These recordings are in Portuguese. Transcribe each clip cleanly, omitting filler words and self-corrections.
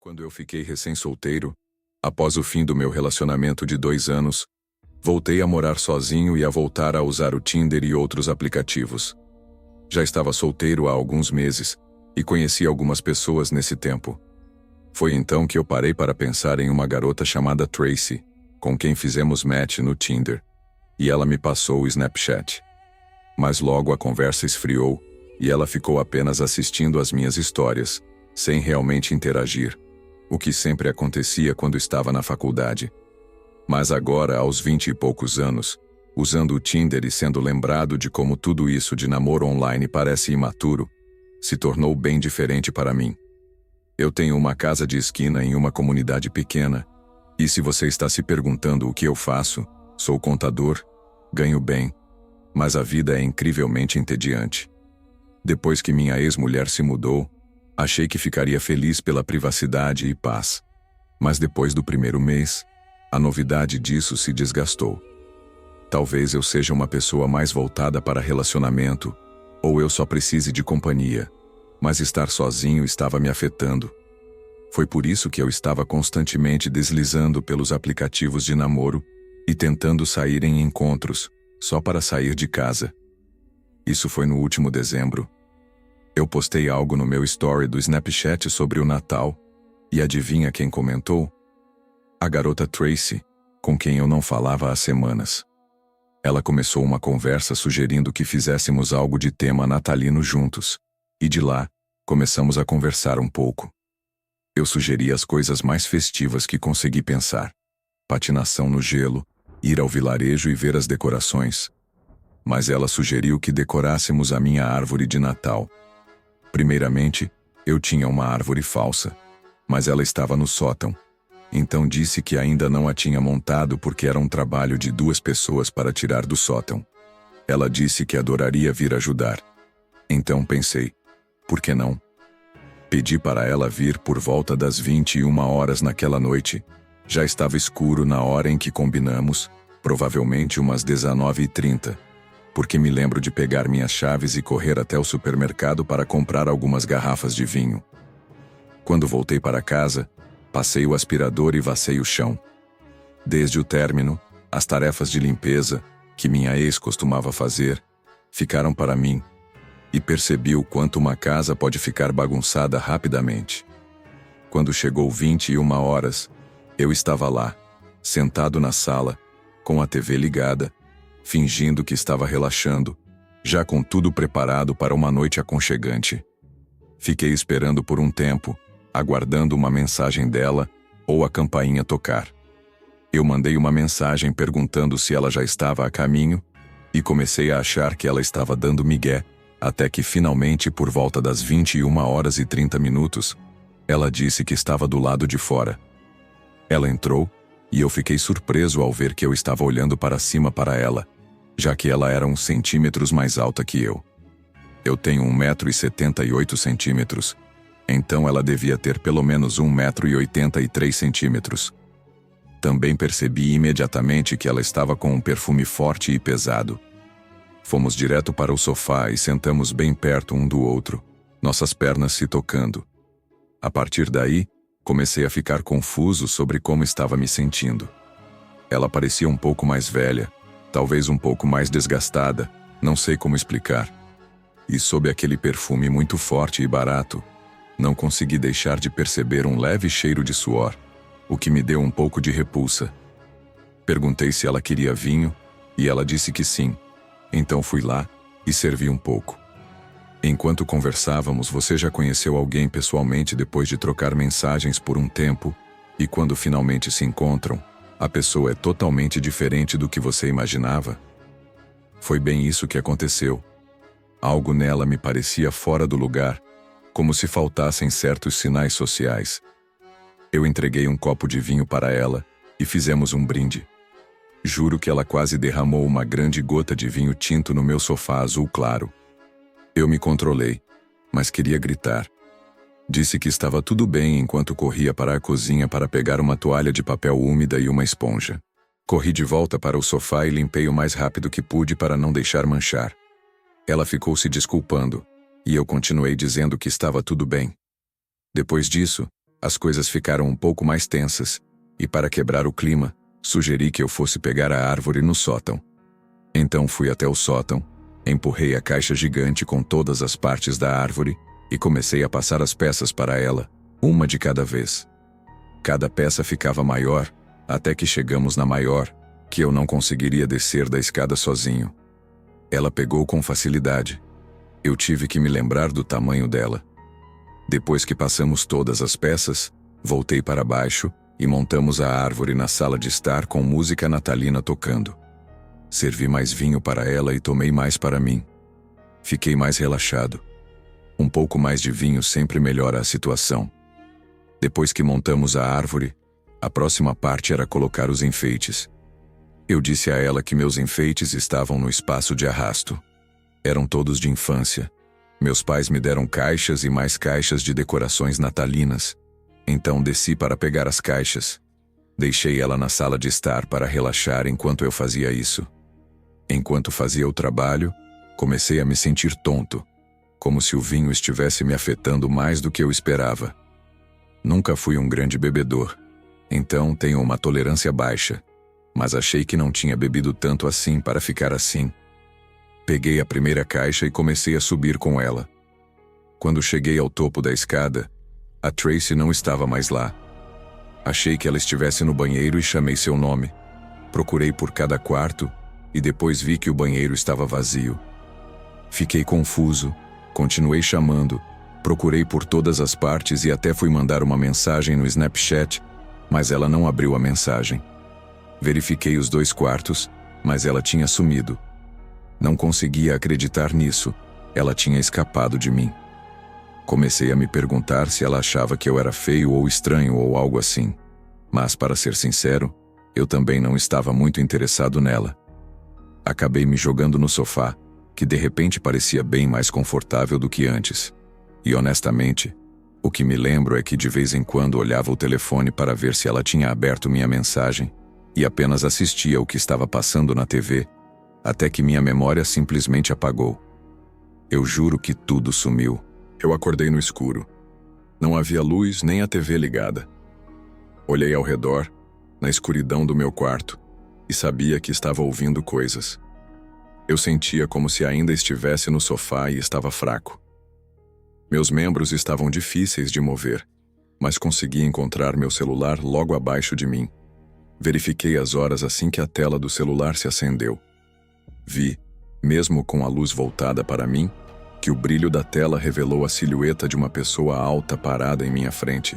Quando eu fiquei recém-solteiro, após o fim do meu relacionamento de 2 anos, voltei a morar sozinho e a voltar a usar o Tinder e outros aplicativos. Já estava solteiro há alguns meses e conheci algumas pessoas nesse tempo. Foi então que eu parei para pensar em uma garota chamada Tracy, com quem fizemos match no Tinder, e ela me passou o Snapchat. Mas logo a conversa esfriou e ela ficou apenas assistindo às minhas histórias, sem realmente interagir, o que sempre acontecia quando estava na faculdade. Mas agora, aos 20 e poucos anos, usando o Tinder e sendo lembrado de como tudo isso de namoro online parece imaturo, se tornou bem diferente para mim. Eu tenho uma casa de esquina em uma comunidade pequena, e se você está se perguntando o que eu faço, sou contador, ganho bem, mas a vida é incrivelmente entediante. Depois que minha ex-mulher se mudou, achei que ficaria feliz pela privacidade e paz. Mas depois do primeiro mês, a novidade disso se desgastou. Talvez eu seja uma pessoa mais voltada para relacionamento, ou eu só precise de companhia, mas estar sozinho estava me afetando. Foi por isso que eu estava constantemente deslizando pelos aplicativos de namoro e tentando sair em encontros, só para sair de casa. Isso foi no último dezembro. Eu postei algo no meu story do Snapchat sobre o Natal, e adivinha quem comentou? A garota Tracy, com quem eu não falava há semanas. Ela começou uma conversa sugerindo que fizéssemos algo de tema natalino juntos, e de lá, começamos a conversar um pouco. Eu sugeri as coisas mais festivas que consegui pensar: patinação no gelo, ir ao vilarejo e ver as decorações. Mas ela sugeriu que decorássemos a minha árvore de Natal. Primeiramente, eu tinha uma árvore falsa, mas ela estava no sótão. Então disse que ainda não a tinha montado porque era um trabalho de 2 pessoas para tirar do sótão. Ela disse que adoraria vir ajudar. Então pensei, por que não? Pedi para ela vir por volta das 21 horas naquela noite. Já estava escuro na hora em que combinamos, provavelmente umas 19h30. Porque me lembro de pegar minhas chaves e correr até o supermercado para comprar algumas garrafas de vinho. Quando voltei para casa, passei o aspirador e vacei o chão. Desde o término, as tarefas de limpeza, que minha ex costumava fazer, ficaram para mim, e percebi o quanto uma casa pode ficar bagunçada rapidamente. Quando chegou 21 horas, eu estava lá, sentado na sala, com a TV ligada, fingindo que estava relaxando, já com tudo preparado para uma noite aconchegante. Fiquei esperando por um tempo, aguardando uma mensagem dela ou a campainha tocar. Eu mandei uma mensagem perguntando se ela já estava a caminho e comecei a achar que ela estava dando migué, até que finalmente, por volta das 21h30, ela disse que estava do lado de fora. Ela entrou e eu fiquei surpreso ao ver que eu estava olhando para cima para ela, já que ela era uns centímetros mais alta que eu. Eu tenho 1,78 m, então ela devia ter pelo menos 1,83 m. Também percebi imediatamente que ela estava com um perfume forte e pesado. Fomos direto para o sofá e sentamos bem perto um do outro, nossas pernas se tocando. A partir daí, comecei a ficar confuso sobre como estava me sentindo. Ela parecia um pouco mais velha, talvez um pouco mais desgastada, não sei como explicar. E sob aquele perfume muito forte e barato, não consegui deixar de perceber um leve cheiro de suor, o que me deu um pouco de repulsa. Perguntei se ela queria vinho, e ela disse que sim. Então fui lá e servi um pouco. Enquanto conversávamos, você já conheceu alguém pessoalmente depois de trocar mensagens por um tempo, e quando finalmente se encontram, a pessoa é totalmente diferente do que você imaginava? Foi bem isso que aconteceu. Algo nela me parecia fora do lugar, como se faltassem certos sinais sociais. Eu entreguei um copo de vinho para ela e fizemos um brinde. Juro que ela quase derramou uma grande gota de vinho tinto no meu sofá azul claro. Eu me controlei, mas queria gritar. Disse que estava tudo bem enquanto corria para a cozinha para pegar uma toalha de papel úmida e uma esponja. Corri de volta para o sofá e limpei o mais rápido que pude para não deixar manchar. Ela ficou se desculpando, e eu continuei dizendo que estava tudo bem. Depois disso, as coisas ficaram um pouco mais tensas, e para quebrar o clima, sugeri que eu fosse pegar a árvore no sótão. Então fui até o sótão, empurrei a caixa gigante com todas as partes da árvore e comecei a passar as peças para ela, uma de cada vez. Cada peça ficava maior, até que chegamos na maior, que eu não conseguiria descer da escada sozinho. Ela pegou com facilidade. Eu tive que me lembrar do tamanho dela. Depois que passamos todas as peças, voltei para baixo e montamos a árvore na sala de estar com música natalina tocando. Servi mais vinho para ela e tomei mais para mim. Fiquei mais relaxado. Um pouco mais de vinho sempre melhora a situação. Depois que montamos a árvore, a próxima parte era colocar os enfeites. Eu disse a ela que meus enfeites estavam no espaço de arrasto. Eram todos de infância. Meus pais me deram caixas e mais caixas de decorações natalinas. Então desci para pegar as caixas. Deixei ela na sala de estar para relaxar enquanto eu fazia isso. Enquanto fazia o trabalho, comecei a me sentir tonto, como se o vinho estivesse me afetando mais do que eu esperava. Nunca fui um grande bebedor, então tenho uma tolerância baixa, mas achei que não tinha bebido tanto assim para ficar assim. Peguei a primeira caixa e comecei a subir com ela. Quando cheguei ao topo da escada, a Tracy não estava mais lá. Achei que ela estivesse no banheiro e chamei seu nome. Procurei por cada quarto e depois vi que o banheiro estava vazio. Fiquei confuso, continuei chamando, procurei por todas as partes e até fui mandar uma mensagem no Snapchat, mas ela não abriu a mensagem. Verifiquei os 2 quartos, mas ela tinha sumido. Não conseguia acreditar nisso, ela tinha escapado de mim. Comecei a me perguntar se ela achava que eu era feio ou estranho ou algo assim. Mas, para ser sincero, eu também não estava muito interessado nela. Acabei me jogando no sofá, que de repente parecia bem mais confortável do que antes. E honestamente, o que me lembro é que de vez em quando olhava o telefone para ver se ela tinha aberto minha mensagem e apenas assistia o que estava passando na TV, até que minha memória simplesmente apagou. Eu juro que tudo sumiu. Eu acordei no escuro. Não havia luz nem a TV ligada. Olhei ao redor, na escuridão do meu quarto, e sabia que estava ouvindo coisas. Eu sentia como se ainda estivesse no sofá e estava fraco. Meus membros estavam difíceis de mover, mas consegui encontrar meu celular logo abaixo de mim. Verifiquei as horas assim que a tela do celular se acendeu. Vi, mesmo com a luz voltada para mim, que o brilho da tela revelou a silhueta de uma pessoa alta parada em minha frente.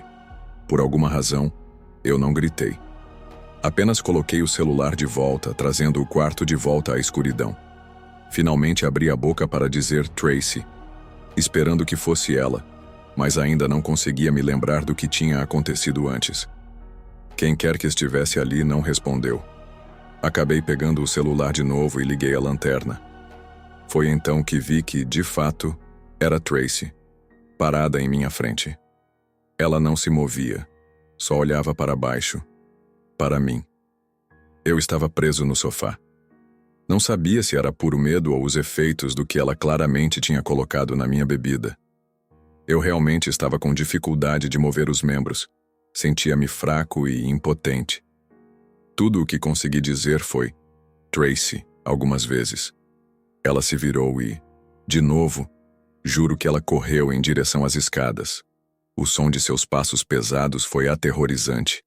Por alguma razão, eu não gritei. Apenas coloquei o celular de volta, trazendo o quarto de volta à escuridão. Finalmente abri a boca para dizer Tracy, esperando que fosse ela, mas ainda não conseguia me lembrar do que tinha acontecido antes. Quem quer que estivesse ali não respondeu. Acabei pegando o celular de novo e liguei a lanterna. Foi então que vi que, de fato, era Tracy, parada em minha frente. Ela não se movia, só olhava para baixo, para mim. Eu estava preso no sofá. Não sabia se era puro medo ou os efeitos do que ela claramente tinha colocado na minha bebida. Eu realmente estava com dificuldade de mover os membros. Sentia-me fraco e impotente. Tudo o que consegui dizer foi Tracy, algumas vezes. Ela se virou e, de novo, juro que ela correu em direção às escadas. O som de seus passos pesados foi aterrorizante,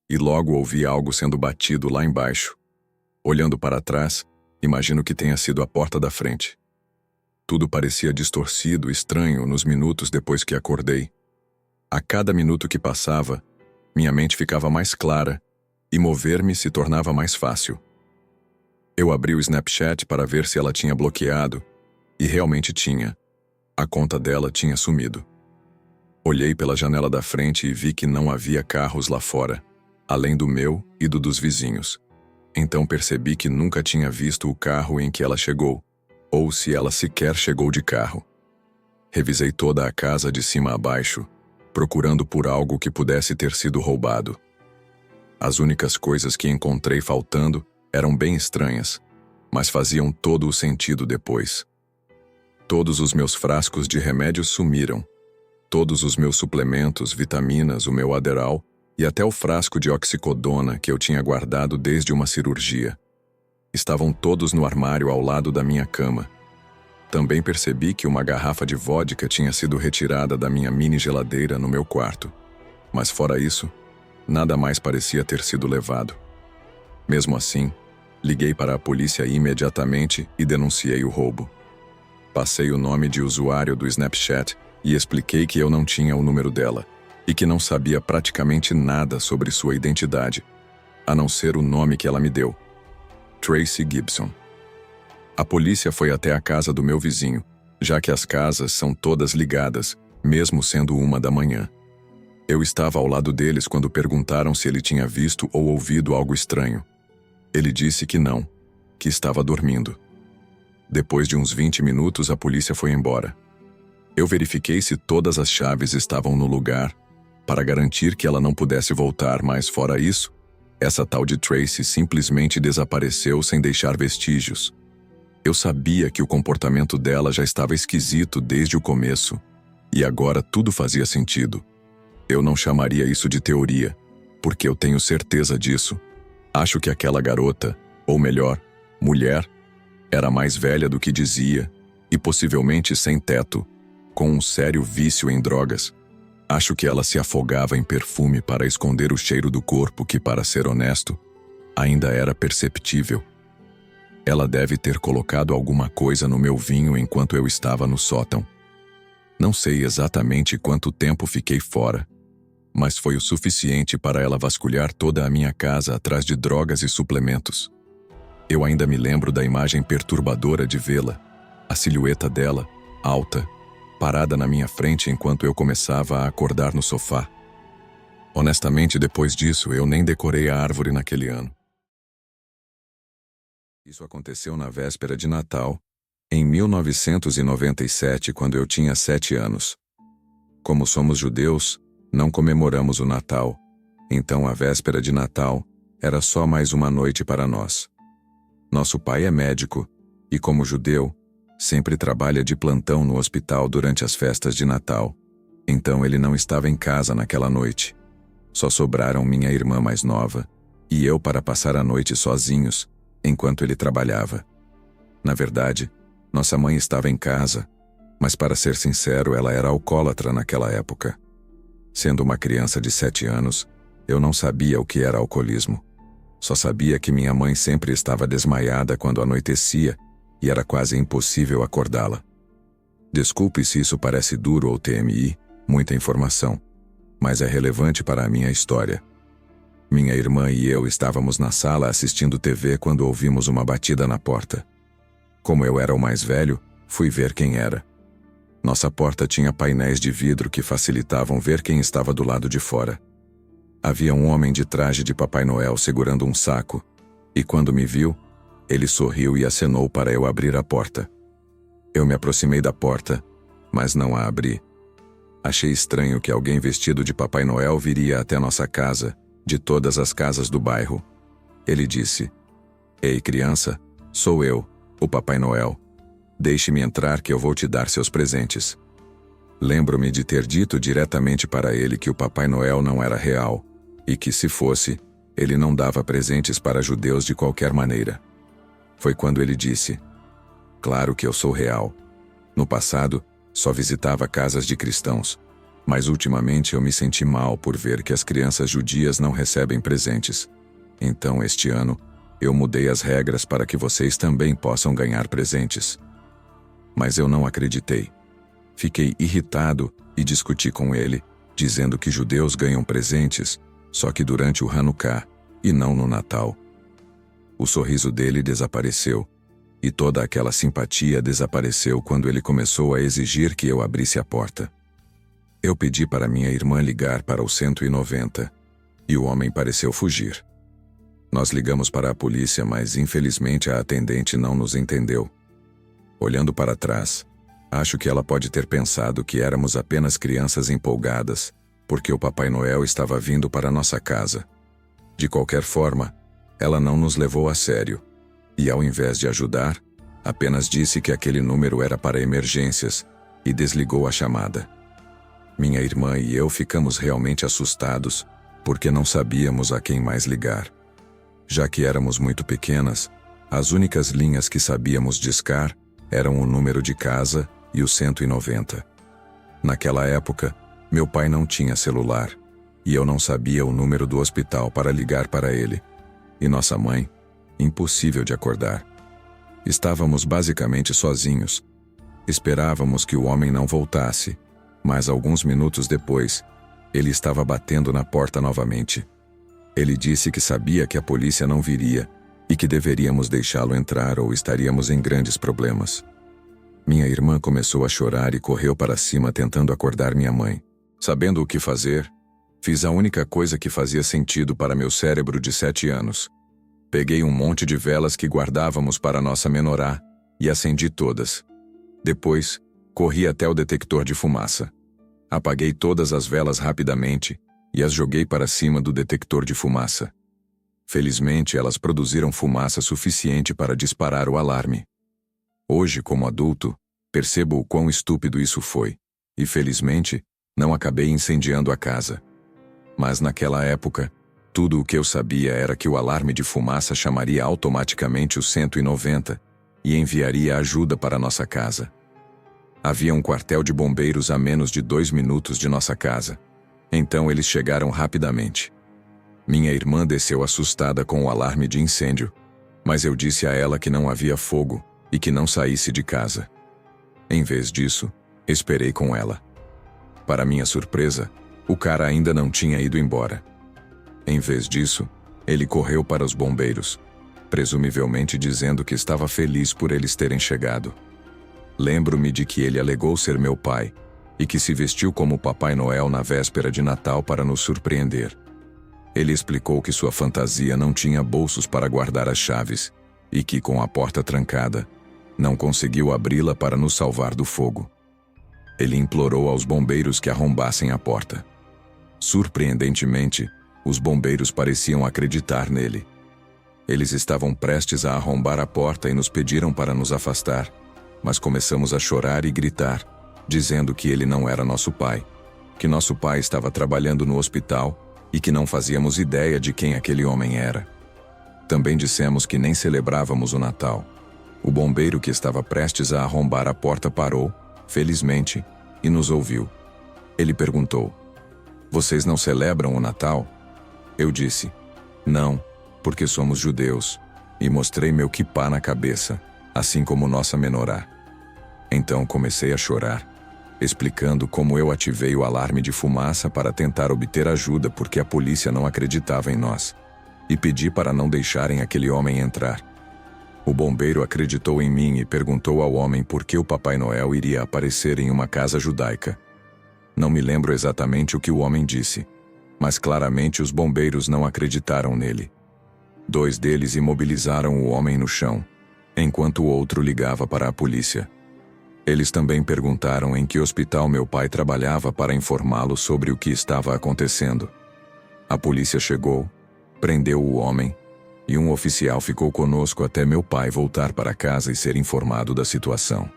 e logo ouvi algo sendo batido lá embaixo. Olhando para trás, imagino que tenha sido a porta da frente. Tudo parecia distorcido e estranho nos minutos depois que acordei. A cada minuto que passava, minha mente ficava mais clara e mover-me se tornava mais fácil. Eu abri o Snapchat para ver se ela tinha bloqueado, e realmente tinha. A conta dela tinha sumido. Olhei pela janela da frente e vi que não havia carros lá fora, além do meu e do dos vizinhos. Então percebi que nunca tinha visto o carro em que ela chegou, ou se ela sequer chegou de carro. Revisei toda a casa de cima a baixo, procurando por algo que pudesse ter sido roubado. As únicas coisas que encontrei faltando eram bem estranhas, mas faziam todo o sentido depois. Todos os meus frascos de remédios sumiram. todos os meus suplementos, vitaminas, o meu Adderall e até o frasco de oxicodona que eu tinha guardado desde uma cirurgia. Estavam todos no armário ao lado da minha cama. Também percebi que uma garrafa de vodka tinha sido retirada da minha mini geladeira no meu quarto. Mas fora isso, nada mais parecia ter sido levado. Mesmo assim, liguei para a polícia imediatamente e denunciei o roubo. Passei o nome de usuário do Snapchat e expliquei que eu não tinha o número dela e que não sabia praticamente nada sobre sua identidade, a não ser o nome que ela me deu: Tracy Gibson. A polícia foi até a casa do meu vizinho, já que as casas são todas ligadas, mesmo sendo 1 da manhã. Eu estava ao lado deles quando perguntaram se ele tinha visto ou ouvido algo estranho. Ele disse que não, que estava dormindo. Depois de uns 20 minutos, a polícia foi embora. Eu verifiquei se todas as chaves estavam no lugar, para garantir que ela não pudesse voltar, mas fora isso, essa tal de Tracy simplesmente desapareceu sem deixar vestígios. Eu sabia que o comportamento dela já estava esquisito desde o começo, e agora tudo fazia sentido. Eu não chamaria isso de teoria, porque eu tenho certeza disso. Acho que aquela garota, ou melhor, mulher, era mais velha do que dizia e possivelmente sem teto, com um sério vício em drogas. Acho que ela se afogava em perfume para esconder o cheiro do corpo que, para ser honesto, ainda era perceptível. Ela deve ter colocado alguma coisa no meu vinho enquanto eu estava no sótão. Não sei exatamente quanto tempo fiquei fora, mas foi o suficiente para ela vasculhar toda a minha casa atrás de drogas e suplementos. Eu ainda me lembro da imagem perturbadora de vê-la, a silhueta dela, alta, parada na minha frente enquanto eu começava a acordar no sofá. Honestamente, depois disso, eu nem decorei a árvore naquele ano. Isso aconteceu na véspera de Natal, em 1997, quando eu tinha 7 anos. Como somos judeus, não comemoramos o Natal, então a véspera de Natal era só mais uma noite para nós. Nosso pai é médico e, como judeu, sempre trabalha de plantão no hospital durante as festas de Natal. Então ele não estava em casa naquela noite. Só sobraram minha irmã mais nova e eu para passar a noite sozinhos, enquanto ele trabalhava. Na verdade, nossa mãe estava em casa, mas para ser sincero, ela era alcoólatra naquela época. Sendo uma criança de 7 anos, eu não sabia o que era alcoolismo. Só sabia que minha mãe sempre estava desmaiada quando anoitecia e era quase impossível acordá-la. Desculpe se isso parece duro ou TMI, muita informação, mas é relevante para a minha história. Minha irmã e eu estávamos na sala assistindo TV quando ouvimos uma batida na porta. Como eu era o mais velho, fui ver quem era. Nossa porta tinha painéis de vidro que facilitavam ver quem estava do lado de fora. Havia um homem de traje de Papai Noel segurando um saco, e quando me viu, ele sorriu e acenou para eu abrir a porta. Eu me aproximei da porta, mas não a abri. Achei estranho que alguém vestido de Papai Noel viria até nossa casa, de todas as casas do bairro. Ele disse: "Ei, criança, sou eu, o Papai Noel. Deixe-me entrar que eu vou te dar seus presentes." Lembro-me de ter dito diretamente para ele que o Papai Noel não era real, e que, se fosse, ele não dava presentes para judeus de qualquer maneira. Foi quando ele disse: "Claro que eu sou real. No passado, só visitava casas de cristãos, mas ultimamente eu me senti mal por ver que as crianças judias não recebem presentes. Então, este ano, eu mudei as regras para que vocês também possam ganhar presentes." Mas eu não acreditei. Fiquei irritado e discuti com ele, dizendo que judeus ganham presentes, só que durante o Hanukkah, e não no Natal. O sorriso dele desapareceu, e toda aquela simpatia desapareceu quando ele começou a exigir que eu abrisse a porta. Eu pedi para minha irmã ligar para o 190, e o homem pareceu fugir. Nós ligamos para a polícia, mas infelizmente a atendente não nos entendeu. Olhando para trás, acho que ela pode ter pensado que éramos apenas crianças empolgadas, porque o Papai Noel estava vindo para nossa casa. De qualquer forma, ela não nos levou a sério, e ao invés de ajudar, apenas disse que aquele número era para emergências e desligou a chamada. Minha irmã e eu ficamos realmente assustados, porque não sabíamos a quem mais ligar. Já que éramos muito pequenas, as únicas linhas que sabíamos discar eram o número de casa e o 190. Naquela época, meu pai não tinha celular, e eu não sabia o número do hospital para ligar para ele. E nossa mãe, impossível de acordar. Estávamos basicamente sozinhos. Esperávamos que o homem não voltasse, mas alguns minutos depois, ele estava batendo na porta novamente. Ele disse que sabia que a polícia não viria e que deveríamos deixá-lo entrar ou estaríamos em grandes problemas. Minha irmã começou a chorar e correu para cima tentando acordar minha mãe. Sabendo o que fazer, fiz a única coisa que fazia sentido para meu cérebro de 7 anos. Peguei um monte de velas que guardávamos para nossa menorá e acendi todas. Depois, corri até o detector de fumaça. Apaguei todas as velas rapidamente e as joguei para cima do detector de fumaça. Felizmente, elas produziram fumaça suficiente para disparar o alarme. Hoje, como adulto, percebo o quão estúpido isso foi, e felizmente, não acabei incendiando a casa. Mas naquela época, tudo o que eu sabia era que o alarme de fumaça chamaria automaticamente o 190 e enviaria ajuda para nossa casa. Havia um quartel de bombeiros a menos de 2 minutos de nossa casa. Então eles chegaram rapidamente. Minha irmã desceu assustada com o alarme de incêndio, mas eu disse a ela que não havia fogo e que não saísse de casa. Em vez disso, esperei com ela. Para minha surpresa, o cara ainda não tinha ido embora. Em vez disso, ele correu para os bombeiros, presumivelmente dizendo que estava feliz por eles terem chegado. Lembro-me de que ele alegou ser meu pai e que se vestiu como Papai Noel na véspera de Natal para nos surpreender. Ele explicou que sua fantasia não tinha bolsos para guardar as chaves e que, com a porta trancada, não conseguiu abri-la para nos salvar do fogo. Ele implorou aos bombeiros que arrombassem a porta. Surpreendentemente, os bombeiros pareciam acreditar nele. Eles estavam prestes a arrombar a porta e nos pediram para nos afastar, mas começamos a chorar e gritar, dizendo que ele não era nosso pai, que nosso pai estava trabalhando no hospital e que não fazíamos ideia de quem aquele homem era. Também dissemos que nem celebrávamos o Natal. O bombeiro que estava prestes a arrombar a porta parou, felizmente, e nos ouviu. Ele perguntou: "Vocês não celebram o Natal?" Eu disse: "Não, porque somos judeus", e mostrei meu quipá na cabeça, assim como nossa menorá. Então comecei a chorar, explicando como eu ativei o alarme de fumaça para tentar obter ajuda porque a polícia não acreditava em nós, e pedi para não deixarem aquele homem entrar. O bombeiro acreditou em mim e perguntou ao homem por que o Papai Noel iria aparecer em uma casa judaica. Não me lembro exatamente o que o homem disse, mas claramente os bombeiros não acreditaram nele. 2 deles imobilizaram o homem no chão, enquanto o outro ligava para a polícia. Eles também perguntaram em que hospital meu pai trabalhava para informá-lo sobre o que estava acontecendo. A polícia chegou, prendeu o homem, e um oficial ficou conosco até meu pai voltar para casa e ser informado da situação.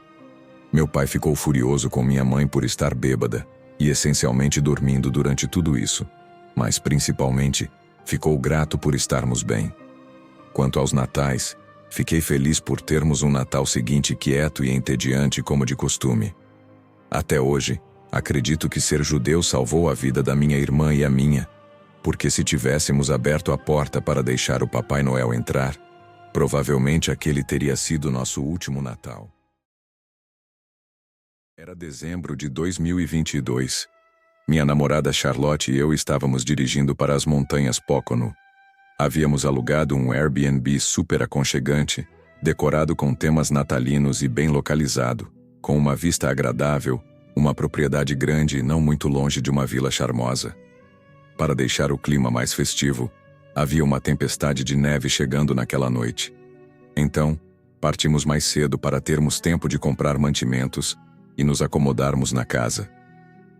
Meu pai ficou furioso com minha mãe por estar bêbada e essencialmente dormindo durante tudo isso, mas principalmente ficou grato por estarmos bem. Quanto aos natais, fiquei feliz por termos um Natal seguinte quieto e entediante como de costume. Até hoje, acredito que ser judeu salvou a vida da minha irmã e a minha, porque se tivéssemos aberto a porta para deixar o Papai Noel entrar, provavelmente aquele teria sido nosso último Natal. Era dezembro de 2022. Minha namorada Charlotte e eu estávamos dirigindo para as montanhas Pocono. Havíamos alugado um Airbnb super aconchegante, decorado com temas natalinos e bem localizado, com uma vista agradável, uma propriedade grande e não muito longe de uma vila charmosa. Para deixar o clima mais festivo, havia uma tempestade de neve chegando naquela noite. Então, partimos mais cedo para termos tempo de comprar mantimentos e nos acomodarmos na casa.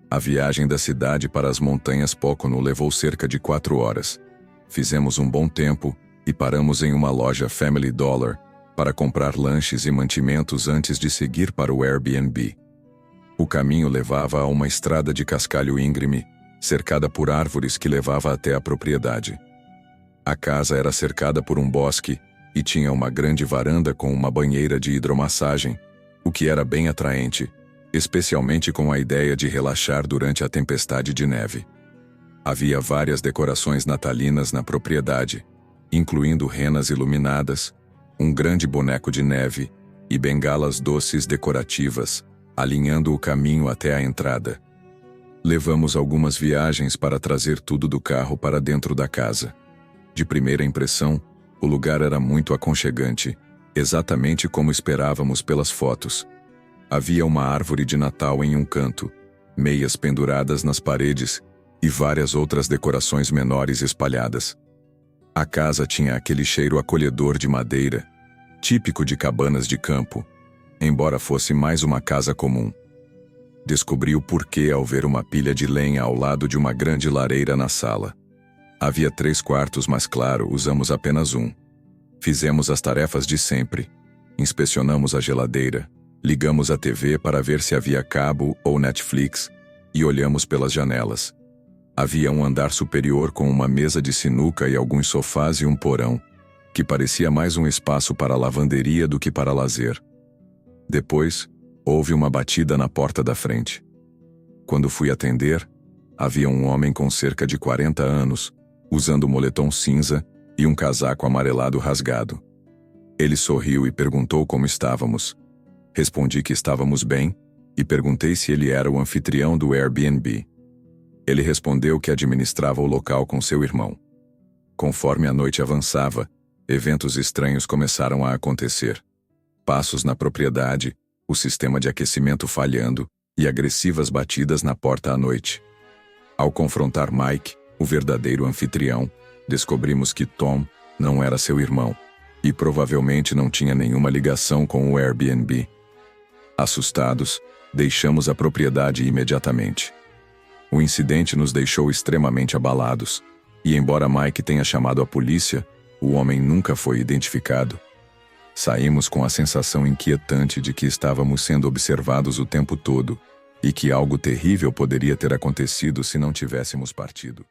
A viagem da cidade para as montanhas Pocono levou cerca de 4 horas. Fizemos um bom tempo e paramos em uma loja Family Dollar para comprar lanches e mantimentos antes de seguir para o Airbnb. O caminho levava a uma estrada de cascalho íngreme, cercada por árvores que levava até a propriedade. A casa era cercada por um bosque e tinha uma grande varanda com uma banheira de hidromassagem, o que era bem atraente, especialmente com a ideia de relaxar durante a tempestade de neve. Havia várias decorações natalinas na propriedade, incluindo renas iluminadas, um grande boneco de neve e bengalas doces decorativas, alinhando o caminho até a entrada. Levamos algumas viagens para trazer tudo do carro para dentro da casa. De primeira impressão, o lugar era muito aconchegante, exatamente como esperávamos pelas fotos. Havia uma árvore de Natal em um canto, meias penduradas nas paredes e várias outras decorações menores espalhadas. A casa tinha aquele cheiro acolhedor de madeira, típico de cabanas de campo, embora fosse mais uma casa comum. Descobri o porquê ao ver uma pilha de lenha ao lado de uma grande lareira na sala. Havia 3 quartos, mas claro, usamos apenas um. Fizemos as tarefas de sempre. Inspecionamos a geladeira, ligamos a TV para ver se havia cabo ou Netflix e olhamos pelas janelas. Havia um andar superior com uma mesa de sinuca e alguns sofás e um porão, que parecia mais um espaço para lavanderia do que para lazer. Depois, houve uma batida na porta da frente. Quando fui atender, havia um homem com cerca de 40 anos, usando moletom cinza e um casaco amarelado rasgado. Ele sorriu e perguntou como estávamos. Respondi que estávamos bem e perguntei se ele era o anfitrião do Airbnb. Ele respondeu que administrava o local com seu irmão. Conforme a noite avançava, eventos estranhos começaram a acontecer. Passos na propriedade, o sistema de aquecimento falhando e agressivas batidas na porta à noite. Ao confrontar Mike, o verdadeiro anfitrião, descobrimos que Tom não era seu irmão e provavelmente não tinha nenhuma ligação com o Airbnb. Assustados, deixamos a propriedade imediatamente. O incidente nos deixou extremamente abalados, e embora Mike tenha chamado a polícia, o homem nunca foi identificado. Saímos com a sensação inquietante de que estávamos sendo observados o tempo todo e que algo terrível poderia ter acontecido se não tivéssemos partido.